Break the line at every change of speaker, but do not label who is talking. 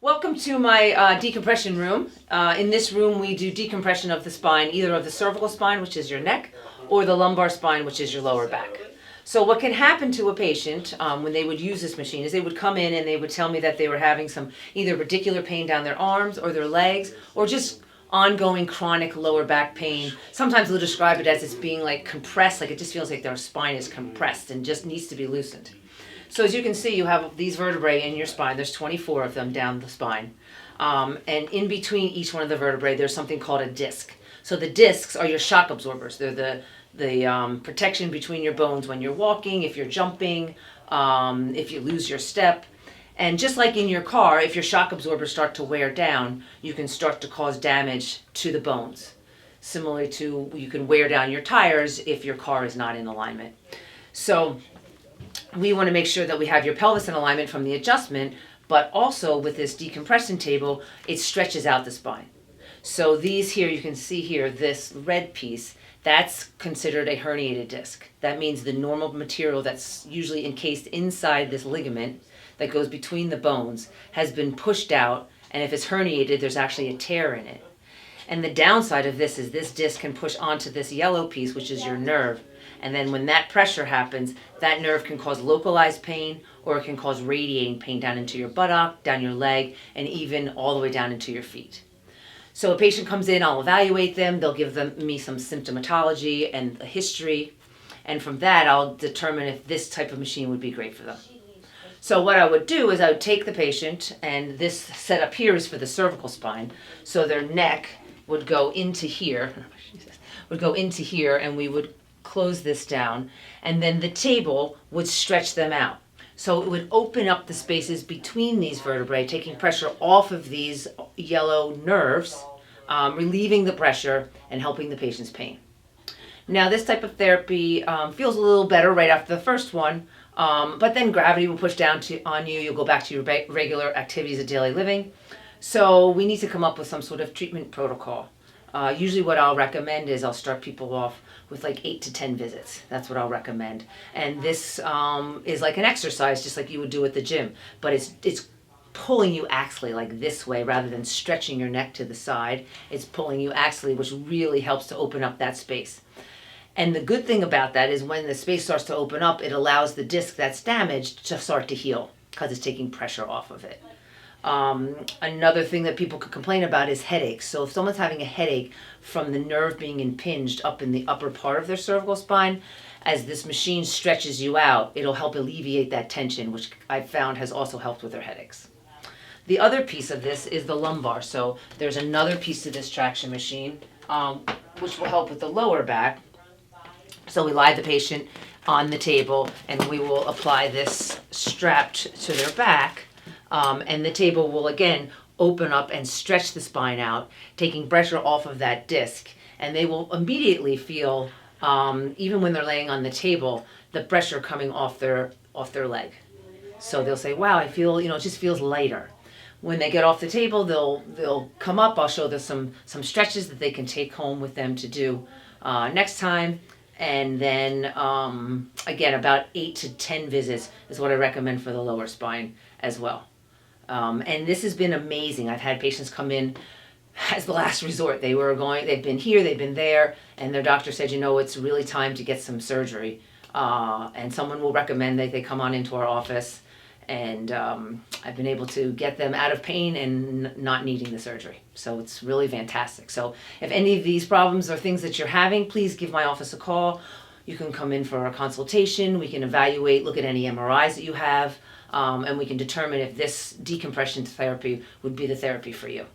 Welcome to my decompression room. In this room we do decompression of the spine, either of the cervical spine, which is your neck, or the lumbar spine, which is your lower back. So what can happen to a patient when they would use this machine is they would come in and they would tell me that they were having some either radicular pain down their arms or their legs, or just ongoing chronic lower back pain. Sometimes they'll describe it as it's being like compressed, like it just feels like their spine is compressed and just needs to be loosened. So as you can see, you have these vertebrae in your spine. There's 24 of them down the spine. And in between each one of the vertebrae, there's something called a disc. So the discs are your shock absorbers. They're the protection between your bones when you're walking, if you're jumping, if you lose your step. And just like in your car, if your shock absorbers start to wear down, you can start to cause damage to the bones. Similar to you can wear down your tires if your car is not in alignment. So we want to make sure that we have your pelvis in alignment from the adjustment, but also with this decompression table, it stretches out the spine. So these here, you can see here, this red piece, that's considered a herniated disc. That means the normal material that's usually encased inside this ligament that goes between the bones has been pushed out, and if it's herniated, there's actually a tear in it. And the downside of this is this disc can push onto this yellow piece, which is your nerve. And then when that pressure happens, that nerve can cause localized pain, or it can cause radiating pain down into your buttock, down your leg, and even all the way down into your feet. So a patient comes in, I'll evaluate them, they'll give me some symptomatology and a history, and from that I'll determine if this type of machine would be great for them. So what I would do is I would take the patient, and this setup here is for the cervical spine, so their neck would go into here, and we would close this down, and then the table would stretch them out. So it would open up the spaces between these vertebrae, taking pressure off of these yellow nerves, relieving the pressure and helping the patient's pain. Now this type of therapy feels a little better right after the first one, but then gravity will push down on you. You'll go back to your regular activities of daily living. So we need to come up with some sort of treatment protocol. Usually what I'll recommend is I'll start people off with like 8 to 10 visits. That's what I'll recommend. And this is like an exercise, just like you would do at the gym, but it's pulling you axially like this way rather than stretching your neck to the side. It's pulling you axially, which really helps to open up that space. And the good thing about that is when the space starts to open up, it allows the disc that's damaged to start to heal because it's taking pressure off of it. Another thing that people could complain about is headaches. So if someone's having a headache from the nerve being impinged up in the upper part of their cervical spine, as this machine stretches you out, it'll help alleviate that tension, which I've found has also helped with their headaches. The other piece of this is the lumbar. So there's another piece to this traction machine, which will help with the lower back. So we lie the patient on the table and we will apply this strap to their back. And the table will again open up and stretch the spine out, taking pressure off of that disc. And they will immediately feel, even when they're laying on the table, the pressure coming off their leg. So they'll say, wow, I feel, it just feels lighter. When they get off the table, they'll come up. I'll show them some stretches that they can take home with them to do next time. And then, again, about 8 to 10 visits is what I recommend for the lower spine as well. And this has been amazing. I've had patients come in as the last resort. They've been here, they've been there, and their doctor said, it's really time to get some surgery. And someone will recommend that they come on into our office, and I've been able to get them out of pain and not needing the surgery. So it's really fantastic. So if any of these problems are things that you're having, please give my office a call. You can come in for a consultation. We can evaluate, look at any MRIs that you have, and we can determine if this decompression therapy would be the therapy for you.